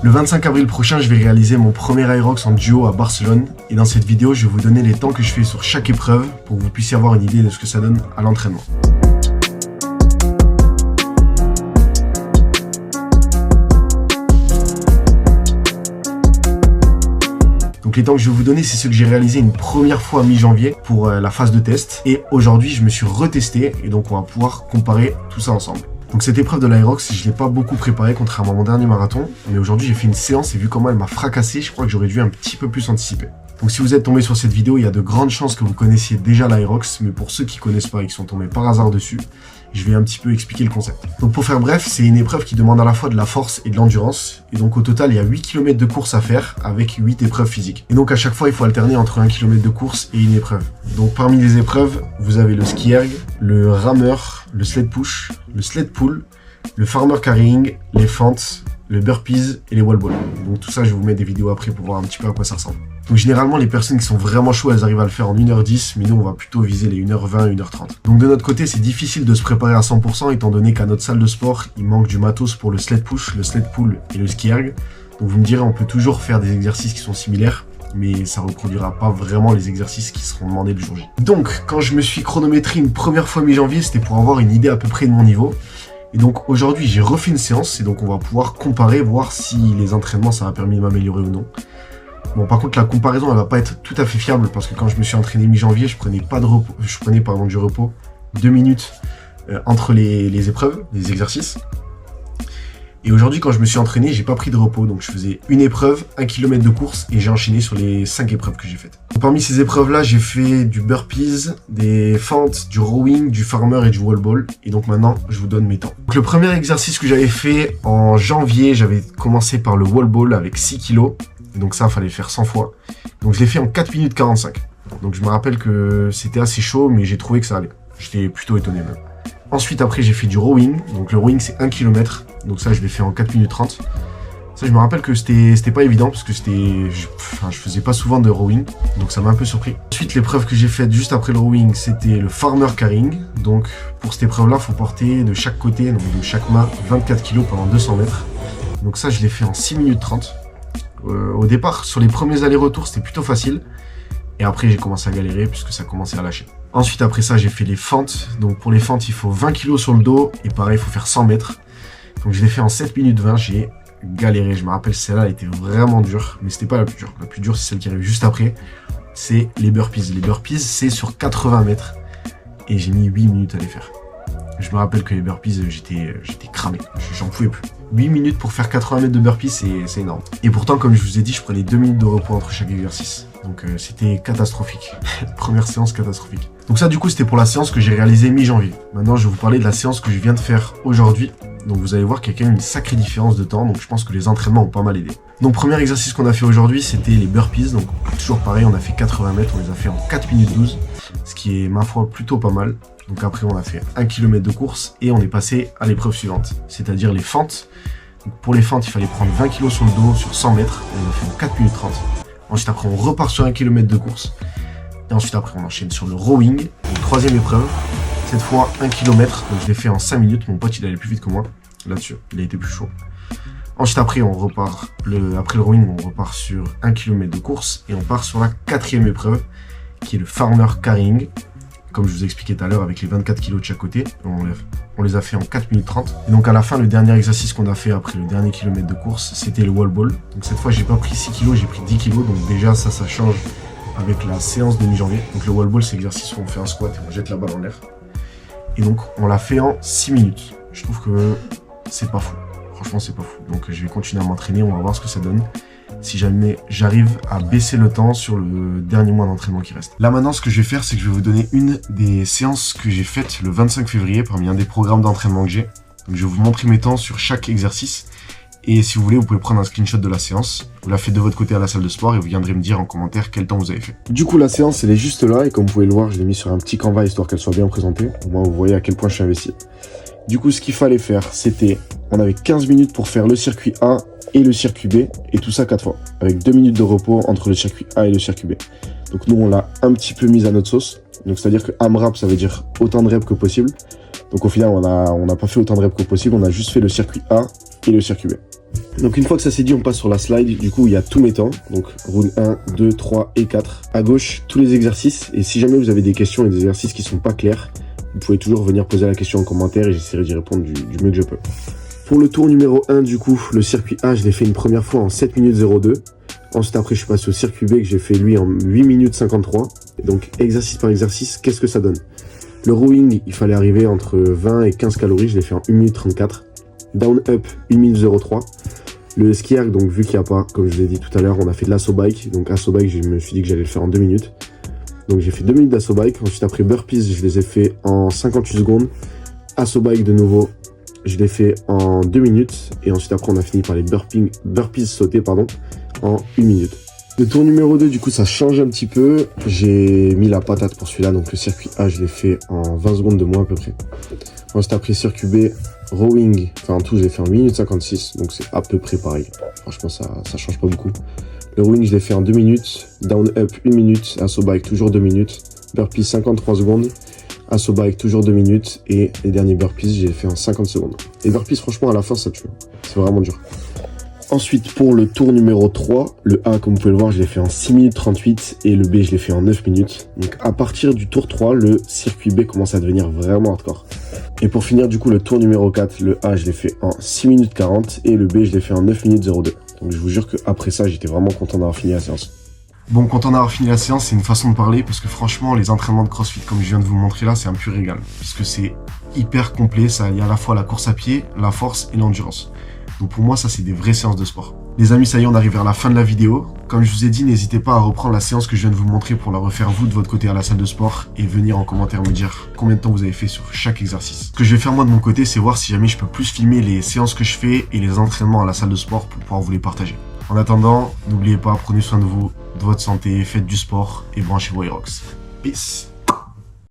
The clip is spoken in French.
Le 25 avril prochain, je vais réaliser mon premier Aerox en duo à Barcelone. Et dans cette vidéo, je vais vous donner les temps que je fais sur chaque épreuve pour que vous puissiez avoir une idée de ce que ça donne à l'entraînement. Donc les temps que je vais vous donner, c'est ceux que j'ai réalisés une première fois mi-janvier pour la phase de test. Et aujourd'hui, je me suis retesté et donc on va pouvoir comparer tout ça ensemble. Donc cette épreuve de l'Aerox, je ne l'ai pas beaucoup préparée contrairement à mon dernier marathon. Mais aujourd'hui, j'ai fait une séance et vu comment elle m'a fracassé, je crois que j'aurais dû un petit peu plus anticiper. Donc si vous êtes tombé sur cette vidéo, il y a de grandes chances que vous connaissiez déjà l'Aerox. Mais pour ceux qui ne connaissent pas et qui sont tombés par hasard dessus, je vais un petit peu expliquer le concept. Donc pour faire bref, c'est une épreuve qui demande à la fois de la force et de l'endurance. Et donc au total, il y a 8 km de course à faire avec 8 épreuves physiques. Et donc à chaque fois, il faut alterner entre 1 km de course et une épreuve. Donc parmi les épreuves, vous avez le ski erg, le rameur, le sled push, le sled pull, le farmer carrying, les fentes, le burpees et les wall balls. Donc tout ça, je vais vous mettre des vidéos après pour voir un petit peu à quoi ça ressemble. Donc généralement, les personnes qui sont vraiment chaudes, elles arrivent à le faire en 1h10, mais nous, on va plutôt viser les 1h20, 1h30. Donc de notre côté, c'est difficile de se préparer à 100%, étant donné qu'à notre salle de sport, il manque du matos pour le sled push, le sled pull et le ski erg. Donc vous me direz, on peut toujours faire des exercices qui sont similaires, mais ça reproduira pas vraiment les exercices qui seront demandés le jour J. Donc, quand je me suis chronométré une première fois mi-janvier, c'était pour avoir une idée à peu près de mon niveau. Et donc aujourd'hui, j'ai refait une séance et donc on va pouvoir comparer, voir si les entraînements, ça a permis de m'améliorer ou non. Bon, par contre, la comparaison, elle va pas être tout à fait fiable parce que quand je me suis entraîné mi-janvier, je prenais du repos 2 minutes entre les épreuves, les exercices. Et aujourd'hui, quand je me suis entraîné, j'ai pas pris de repos. Donc je faisais une épreuve, 1 km de course et j'ai enchaîné sur les 5 épreuves que j'ai faites. Donc, parmi ces épreuves-là, j'ai fait du burpees, des fentes, du rowing, du farmer et du wall ball. Et donc maintenant, je vous donne mes temps. Donc, le premier exercice que j'avais fait en janvier, j'avais commencé par le wall ball avec 6 kg. Donc ça, il fallait le faire 100 fois. Donc je l'ai fait en 4 minutes 45. Donc je me rappelle que c'était assez chaud, mais j'ai trouvé que ça allait. J'étais plutôt étonné même. Ensuite, après, j'ai fait du rowing. Donc le rowing, c'est 1 km. Donc ça, je l'ai fait en 4 minutes 30. Ça, je me rappelle que c'était pas évident parce que je faisais pas souvent de rowing. Donc ça m'a un peu surpris. Ensuite, l'épreuve que j'ai faite juste après le rowing, c'était le farmer carrying. Donc pour cette épreuve-là, il faut porter de chaque côté, donc de chaque main, 24 kg pendant 200 mètres. Donc ça, je l'ai fait en 6 minutes 30. Au départ, sur les premiers allers-retours, c'était plutôt facile. Et après, j'ai commencé à galérer puisque ça commençait à lâcher. Ensuite, après ça, j'ai fait les fentes. Donc pour les fentes, il faut 20 kg sur le dos. Et pareil, il faut faire 100 mètres. Donc je l'ai fait en 7 minutes 20. J'ai galéré. Je me rappelle, celle-là, elle était vraiment dure. Mais c'était pas la plus dure. La plus dure, c'est celle qui arrive juste après. C'est les burpees. Les burpees, c'est sur 80 mètres. Et j'ai mis 8 minutes à les faire. Je me rappelle que les burpees, j'étais cramé. J'en pouvais plus. 8 minutes pour faire 80 mètres de burpees, c'est énorme. Et pourtant, comme je vous ai dit, je prenais 2 minutes de repos entre chaque exercice. Donc c'était catastrophique. Première séance catastrophique. Donc ça, du coup, c'était pour la séance que j'ai réalisée mi-janvier. Maintenant, je vais vous parler de la séance que je viens de faire aujourd'hui. Donc vous allez voir qu'il y a quand même une sacrée différence de temps. Donc je pense que les entraînements ont pas mal aidé. Donc premier exercice qu'on a fait aujourd'hui, c'était les burpees. Donc toujours pareil, on a fait 80 mètres, on les a fait en 4 minutes 12. Ce qui est, ma foi, plutôt pas mal. Donc après, on a fait 1 km de course et on est passé à l'épreuve suivante, c'est-à-dire les fentes. Donc pour les fentes, il fallait prendre 20 kg sur le dos sur 100 mètres. On a fait en 4 minutes 30. Ensuite, après, on repart sur 1 km de course. Et ensuite, après, on enchaîne sur le rowing. Donc, troisième épreuve. Cette fois, 1 km. Donc je l'ai fait en 5 minutes. Mon pote, il allait plus vite que moi. Là-dessus, il a été plus chaud. Ensuite, après, on repart. Après le rowing, on repart sur 1 km de course. Et on part sur la quatrième épreuve, qui est le farmer carrying. Comme je vous ai expliqué tout à l'heure, avec les 24 kg de chaque côté, on les a fait en 4 minutes 30. Et donc à la fin, le dernier exercice qu'on a fait après le dernier kilomètre de course, c'était le wall ball. Donc cette fois, j'ai pas pris 6 kg, j'ai pris 10 kg. Donc déjà, ça change avec la séance de mi-janvier. Donc le wall ball, c'est l'exercice où on fait un squat et on jette la balle en l'air. Et donc, on l'a fait en 6 minutes. Je trouve que c'est pas fou. Franchement, c'est pas fou. Donc je vais continuer à m'entraîner, on va voir ce que ça donne. Si jamais j'arrive à baisser le temps sur le dernier mois d'entraînement qui reste. Là maintenant, ce que je vais faire, c'est que je vais vous donner une des séances que j'ai faites le 25 février parmi un des programmes d'entraînement que j'ai. Donc je vais vous montrer mes temps sur chaque exercice. Et si vous voulez, vous pouvez prendre un screenshot de la séance. Vous la faites de votre côté à la salle de sport et vous viendrez me dire en commentaire quel temps vous avez fait. Du coup, la séance, elle est juste là. Et comme vous pouvez le voir, je l'ai mis sur un petit canevas histoire qu'elle soit bien présentée. Au moins, vous voyez à quel point je suis investi. Du coup, ce qu'il fallait faire, c'était... On avait 15 minutes pour faire le circuit A et le circuit B. Et tout ça 4 fois. Avec 2 minutes de repos entre le circuit A et le circuit B. Donc nous, on l'a un petit peu mis à notre sauce. Donc c'est-à-dire que AMRAP, ça veut dire autant de reps que possible. Donc au final, on n'a pas fait autant de reps que possible. On a juste fait le circuit A et le circuit B. Donc une fois que ça c'est dit, on passe sur la slide. Du coup, il y a tous mes temps. Donc round 1, 2, 3 et 4. À gauche, tous les exercices. Et si jamais vous avez des questions et des exercices qui sont pas clairs, vous pouvez toujours venir poser la question en commentaire et j'essaierai d'y répondre du mieux que je peux. Pour le tour numéro 1, du coup, le circuit A, je l'ai fait une première fois en 7 minutes 02. Ensuite, après, je suis passé au circuit B que j'ai fait lui en 8 minutes 53. Et donc, exercice par exercice, qu'est-ce que ça donne? Le rowing, il fallait arriver entre 20 et 15 calories. Je l'ai fait en 1 minute 34. Down up, 1 minute 03. Le ski erg, donc vu qu'il n'y a pas, comme je vous l'ai dit tout à l'heure, on a fait de l'assaut bike. Donc, assaut bike, je me suis dit que j'allais le faire en 2 minutes. Donc, j'ai fait 2 minutes d'assaut bike. Ensuite, après, burpees, je les ai fait en 58 secondes. Assaut bike de nouveau, je l'ai fait en 2 minutes. Et ensuite, après, on a fini par les burpees sautés, en 1 minute. Le tour numéro 2, du coup, ça change un petit peu. J'ai mis la patate pour celui-là. Donc, le circuit A, je l'ai fait en 20 secondes de moins à peu près. Ensuite, après, circuit B, rowing. Enfin, en tout, je l'ai fait en 1 minute 56. Donc, c'est à peu près pareil. Franchement, ça change pas beaucoup. Le rowing, je l'ai fait en 2 minutes. Down up, 1 minute. Assaut bike, toujours 2 minutes. Burpees, 53 secondes. Assaut bike, toujours 2 minutes. Et les derniers burpees, j'ai fait en 50 secondes. Les burpees, franchement, à la fin, ça tue. C'est vraiment dur. Ensuite, pour le tour numéro 3, le A, comme vous pouvez le voir, je l'ai fait en 6 minutes 38 et le B, je l'ai fait en 9 minutes. Donc, à partir du tour 3, le circuit B commence à devenir vraiment hardcore. Et pour finir, du coup, le tour numéro 4, le A, je l'ai fait en 6 minutes 40 et le B, je l'ai fait en 9 minutes 02. Donc, je vous jure qu'après ça, j'étais vraiment content d'avoir fini la séance. Bon, content d'avoir fini la séance, c'est une façon de parler parce que franchement, les entraînements de CrossFit, comme je viens de vous montrer là, c'est un pur régal. Puisque c'est hyper complet, ça y a à la fois la course à pied, la force et l'endurance. Donc pour moi, ça, c'est des vraies séances de sport. Les amis, ça y est, on arrive vers la fin de la vidéo. Comme je vous ai dit, n'hésitez pas à reprendre la séance que je viens de vous montrer pour la refaire vous de votre côté à la salle de sport et venir en commentaire me dire combien de temps vous avez fait sur chaque exercice. Ce que je vais faire moi de mon côté, c'est voir si jamais je peux plus filmer les séances que je fais et les entraînements à la salle de sport pour pouvoir vous les partager. En attendant, n'oubliez pas, prenez soin de vous, de votre santé, faites du sport et branchez vos Aerox. Peace!